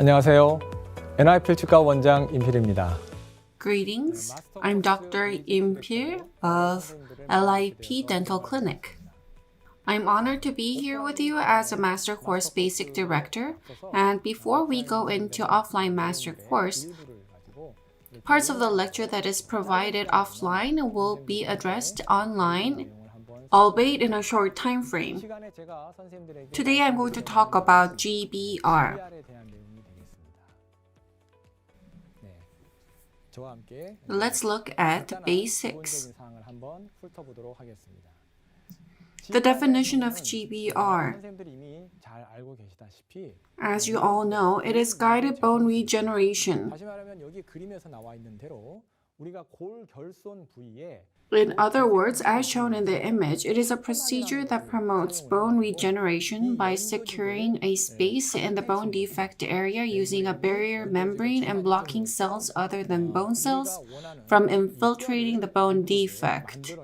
안녕하세요. NI필치과 원장 임필입니다. Greetings, I'm Dr. Impir of LIP Dental Clinic. I'm honored to be here with you as a Master Course Basic Director, and before we go into offline Master Course, parts of the lecture that is provided offline will be addressed online, albeit in a short time frame. Today I'm going to talk about GBR. Let's look at basics. The definition of GBR. As you all know, it is guided bone regeneration. In other words, as shown in the image, it is a procedure that promotes bone regeneration by securing a space in the bone defect area using a barrier membrane and blocking cells other than bone cells from infiltrating the bone defect.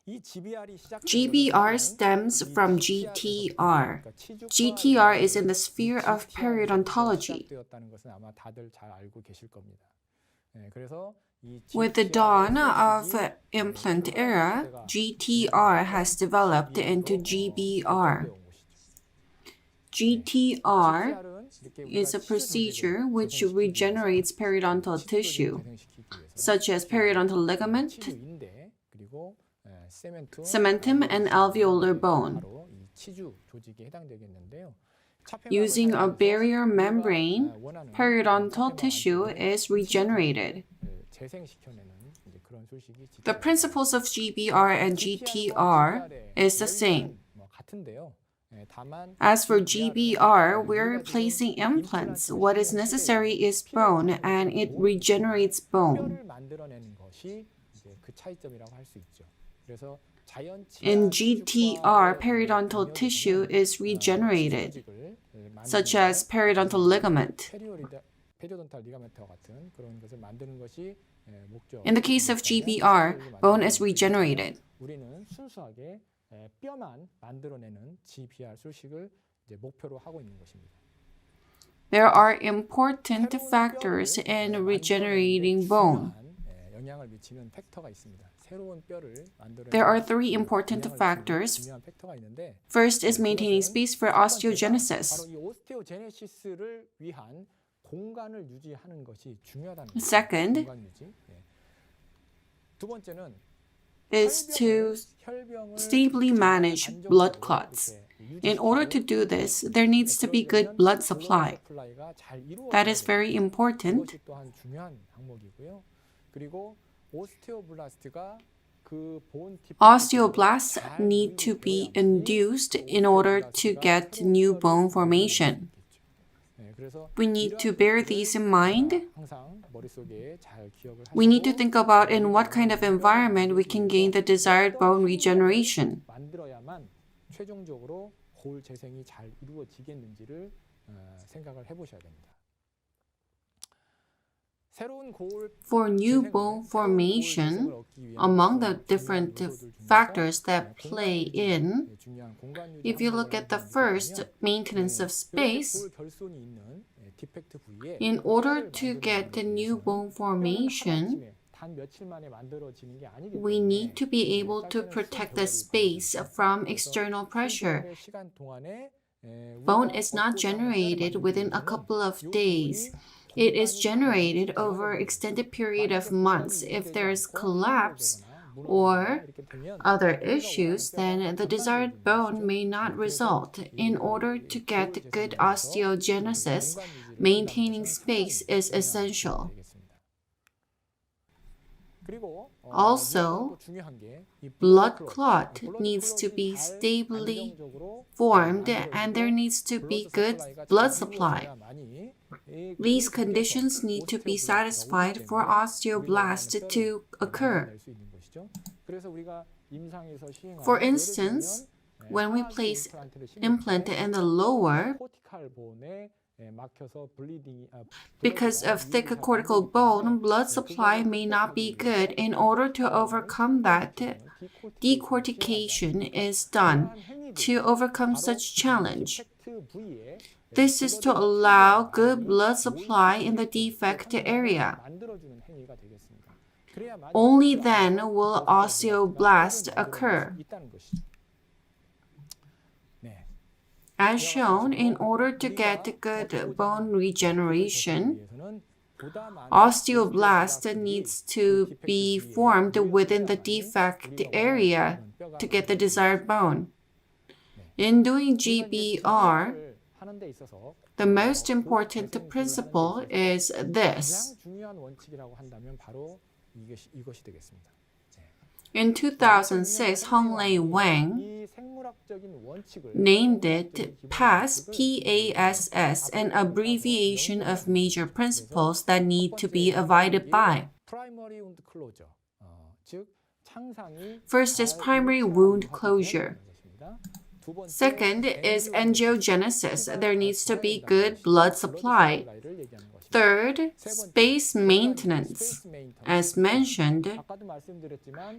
GBR stems from GTR. GTR is in the sphere of periodontology. With the dawn of implant era, GTR has developed into GBR. GTR is a procedure which regenerates periodontal tissue, such as periodontal ligament, cementum, and alveolar bone. Using a barrier membrane, periodontal tissue is regenerated. The principles of GBR and GTR is the same. As for GBR, we're replacing implants. What is necessary is bone, and it regenerates bone. In GTR, periodontal tissue is regenerated, such as periodontal ligament. In the case of GBR, bone is regenerated. There are important factors in regenerating bone. There are three important factors. First is maintaining space for osteogenesis. Second is to stably manage blood clots. In order to do this, there needs to be good blood supply. That is very important. Osteoblasts need to be induced in order to get new bone formation. We need to bear these in mind. We need to think about in what kind of environment we can gain the desired bone regeneration. For new bone formation, among the different factors that play in, if you look at the first, maintenance of space, in order to get the new bone formation, we need to be able to protect the space from external pressure. Bone is not generated within a couple of days. It is generated over an extended period of months. If there is collapse or other issues, then the desired bone may not result. In order to get good osteogenesis, maintaining space is essential. Also, blood clot needs to be stably formed and there needs to be good blood supply. These conditions need to be satisfied for osteoblast to occur. For instance, when we place implant in the lower, Because of thick cortical bone, blood supply may not be good. In order to overcome that, decortication is done to overcome such challenge. This is to allow good blood supply in the defect area. Only then will osteoblast occur. As shown, in order to get good bone regeneration, osteoblast needs to be formed within the defect area to get the desired bone. In doing GBR, the most important principle is this. In 2006, Honglei Wang named it PASS, P-A-S-S, an abbreviation of major principles that need to be abided by. First is primary wound closure. Second is angiogenesis. There needs to be good blood supply. Third, space maintenance. As mentioned,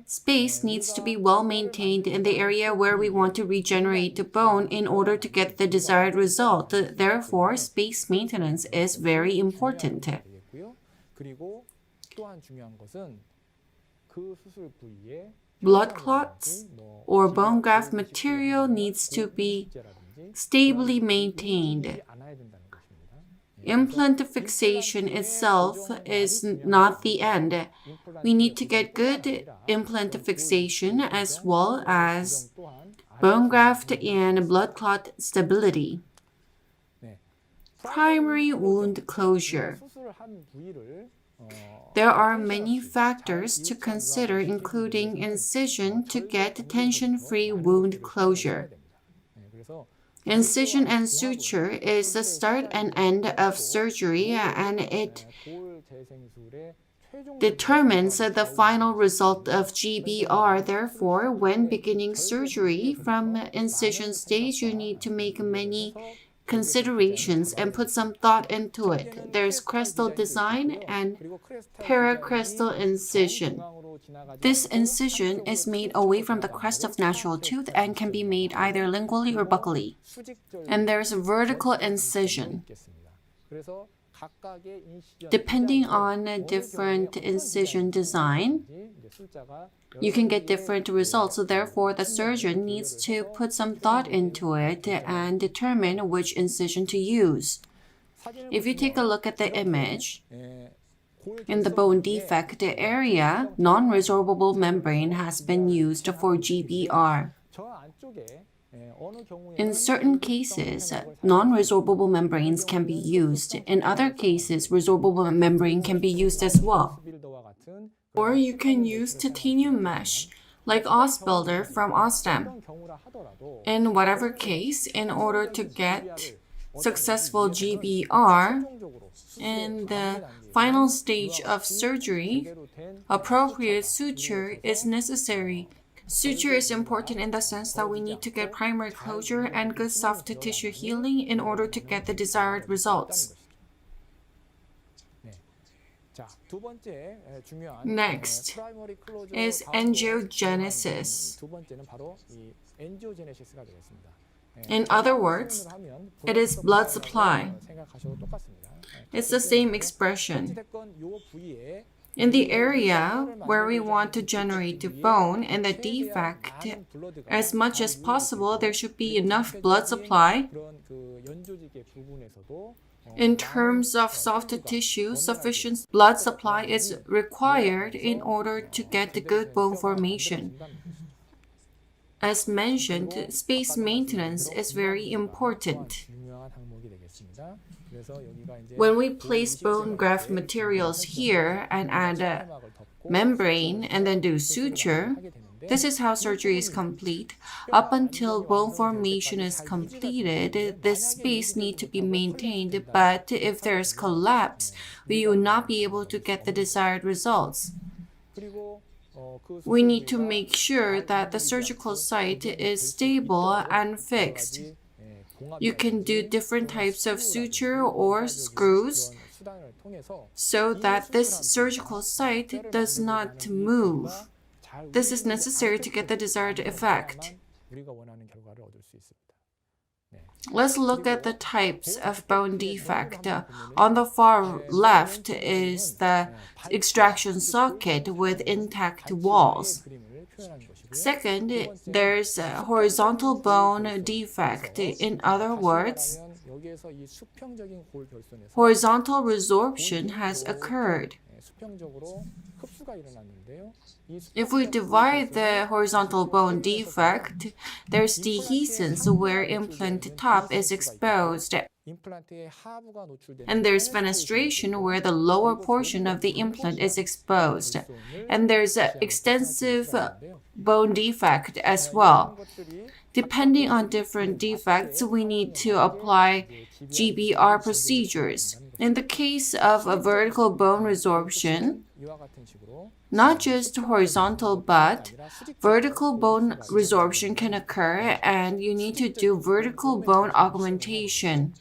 space needs to be well maintained in the area where we want to regenerate the bone in order to get the desired result. Therefore, space maintenance is very important. Blood clots or bone graft material needs to be stably maintained. Implant fixation itself is not the end. We need to get good implant fixation as well as bone graft and blood clot stability. Primary wound closure. There are many factors to consider, including incision to get tension-free wound closure. Incision and suture is the start and end of surgery, and it determines the final result of GBR. Therefore, when beginning surgery from incision stage, you need to make many considerations and put some thought into it. There's crestal design and paracrestal incision. This incision is made away from the crest of natural tooth and can be made either lingually or buccally. And there's vertical incision. Depending on a different incision design, you can get different results. So therefore, the surgeon needs to put some thought into it and determine which incision to use. If you take a look at the image, in the bone defect area, non-resorbable membrane has been used for GBR. In certain cases, non-resorbable membranes can be used. In other cases, resorbable membrane can be used as well. Or you can use titanium mesh, like OsBuilder from OSDEM. In whatever case, in order to get successful GBR, in the final stage of surgery, appropriate suture is necessary. Suture is important in the sense that we need to get primary closure and good soft tissue healing in order to get the desired results. Next is angiogenesis. In other words, it is blood supply. It's the same expression. In the area where we want to generate the bone and the defect, as much as possible, there should be enough blood supply. In terms of soft tissue, sufficient blood supply is required in order to get the good bone formation. As mentioned, space maintenance is very important. When we place bone graft materials here and add a membrane and then do suture, this is how surgery is complete. Up until bone formation is completed, this space needs to be maintained, but if there is collapse, we will not be able to get the desired results. We need to make sure that the surgical site is stable and fixed. You can do different types of suture or screws so that this surgical site does not move. This is necessary to get the desired effect. Let's look at the types of bone defect. On the far left is the extraction socket with intact walls. Second, there's a horizontal bone defect. In other words, horizontal resorption has occurred. If we divide the horizontal bone defect, there's dehiscence where implant top is exposed, and there's fenestration where the lower portion of the implant is exposed, and there's an extensive bone defect as well. Depending on different defects, we need to apply GBR procedures. In the case of a vertical bone resorption, not just horizontal but vertical bone resorption can occur, and you need to do vertical bone augmentation.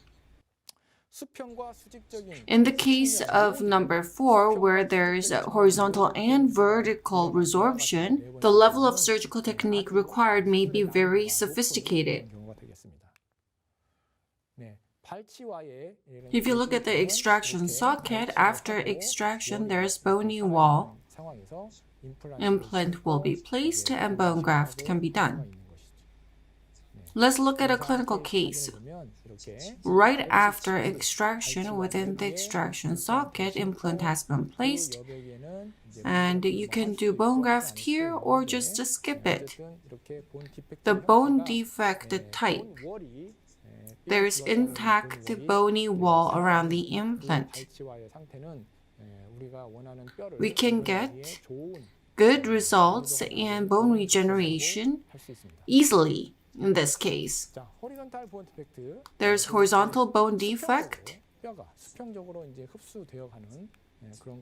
In the case of number 4, where there's horizontal and vertical resorption, the level of surgical technique required may be very sophisticated. If you look at the extraction socket, after extraction there's bony wall. Implant will be placed and bone graft can be done. Let's look at a clinical case. Right after extraction, within the extraction socket, implant has been placed, and you can do bone graft here or just skip it. The bone defect type. There's intact bony wall around the implant. We can get good results and bone regeneration easily in this case. There's horizontal bone defect.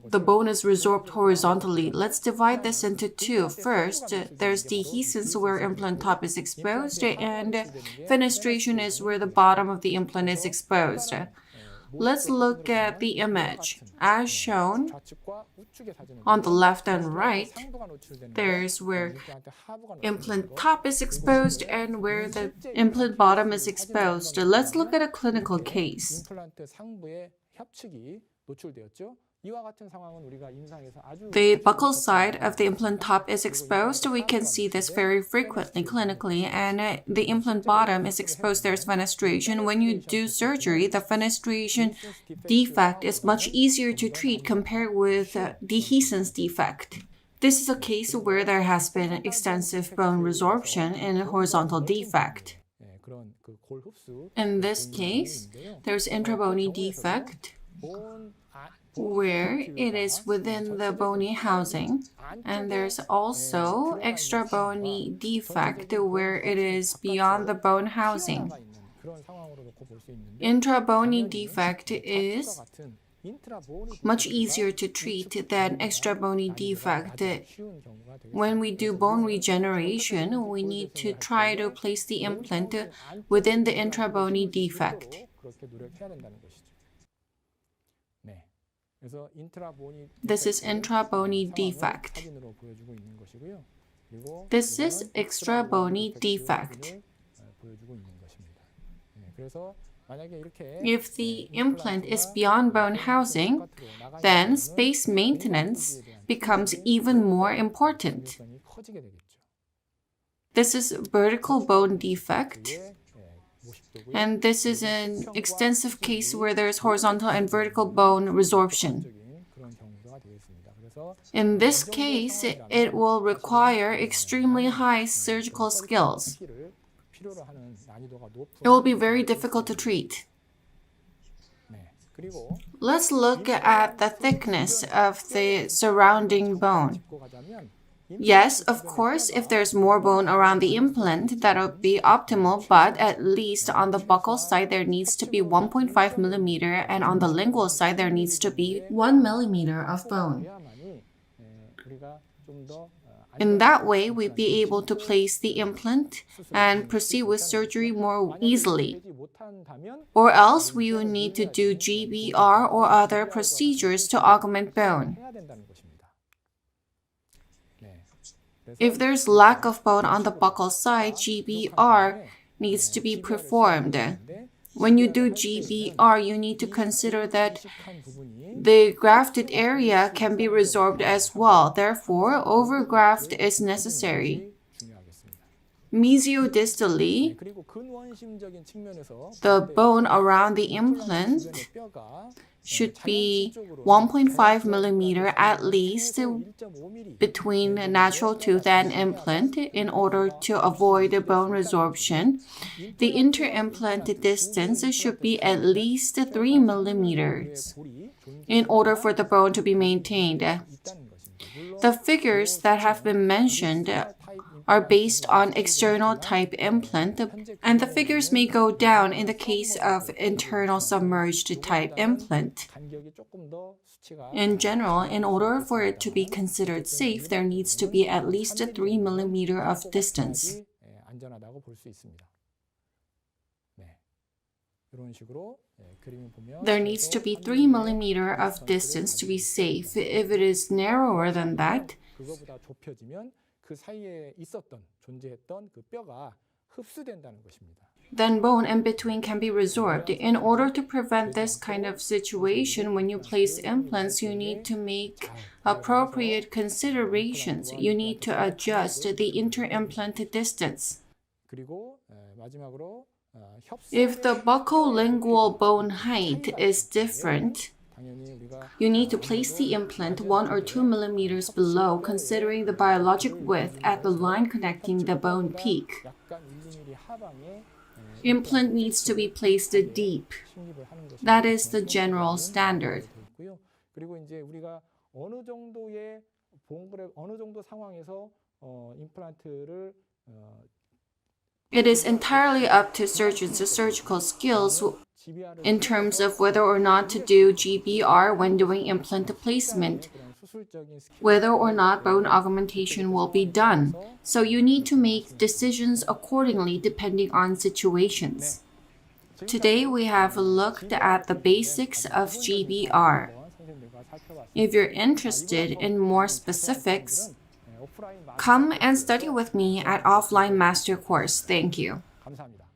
The bone is resorbed horizontally. Let's divide this into two. First, there's dehiscence where implant top is exposed, and fenestration is where the bottom of the implant is exposed. Let's look at the image. As shown on the left and right, there's where implant top is exposed and where the implant bottom is exposed. Let's look at a clinical case. The buccal side of the implant top is exposed. We can see this very frequently clinically, and the implant bottom is exposed. There's fenestration. When you do surgery, the fenestration defect is much easier to treat compared with dehiscence defect. This is a case where there has been extensive bone resorption in a horizontal defect. In this case, there's intrabony defect where it is within the bony housing, and there's also extra bony defect where it is beyond the bone housing. Intrabony defect is much easier to treat than extra bony defect. When we do bone regeneration, we need to try to place the implant within the intrabony defect. This is intrabony defect. This is extrabony defect. If the implant is beyond bone housing, then space maintenance becomes even more important. This is vertical bone defect. And this is an extensive case where there is horizontal and vertical bone resorption. In this case, it will require extremely high surgical skills. It will be very difficult to treat. Let's look at the thickness of the surrounding bone. Yes, of course, if there's more bone around the implant, that'll be optimal, but at least on the buccal side, there needs to be 1.5 millimeter, and on the lingual side, there needs to be 1 millimeter of bone. In that way, we'd be able to place the implant and proceed with surgery more easily. Or else we would need to do GBR or other procedures to augment bone. If there's lack of bone on the buccal side, GBR needs to be performed. When you do GBR, you need to consider that the grafted area can be resorbed as well. Therefore, overgraft is necessary. Mesiodistally, the bone around the implant should be 1.5 millimeter at least between natural tooth and implant in order to avoid bone resorption. The inter-implant distance should be at least 3 millimeters in order for the bone to be maintained. The figures that have been mentioned are based on external type implant, and the figures may go down in the case of internal submerged type implant. In general, in order for it to be considered safe, there needs to be at least 3 millimeter of distance. There needs to be 3 millimeter of distance to be safe. If it is narrower than that, then bone in between can be resorbed. In order to prevent this kind of situation, when you place implants, you need to make appropriate considerations. You need to adjust the inter-implant distance. If the buccolingual bone height is different, you need to place the implant 1 or 2 millimeters below, considering the biologic width at the line connecting the bone peak. Implant needs to be placed deep. That is the general standard. It is entirely up to surgeons' surgical skills in terms of whether or not to do GBR when doing implant placement, whether or not bone augmentation will be done. So you need to make decisions accordingly depending on situations. Today we have looked at the basics of GBR. If you're interested in more specifics, come and study with me at Offline Master Course. Thank you. 감사합니다.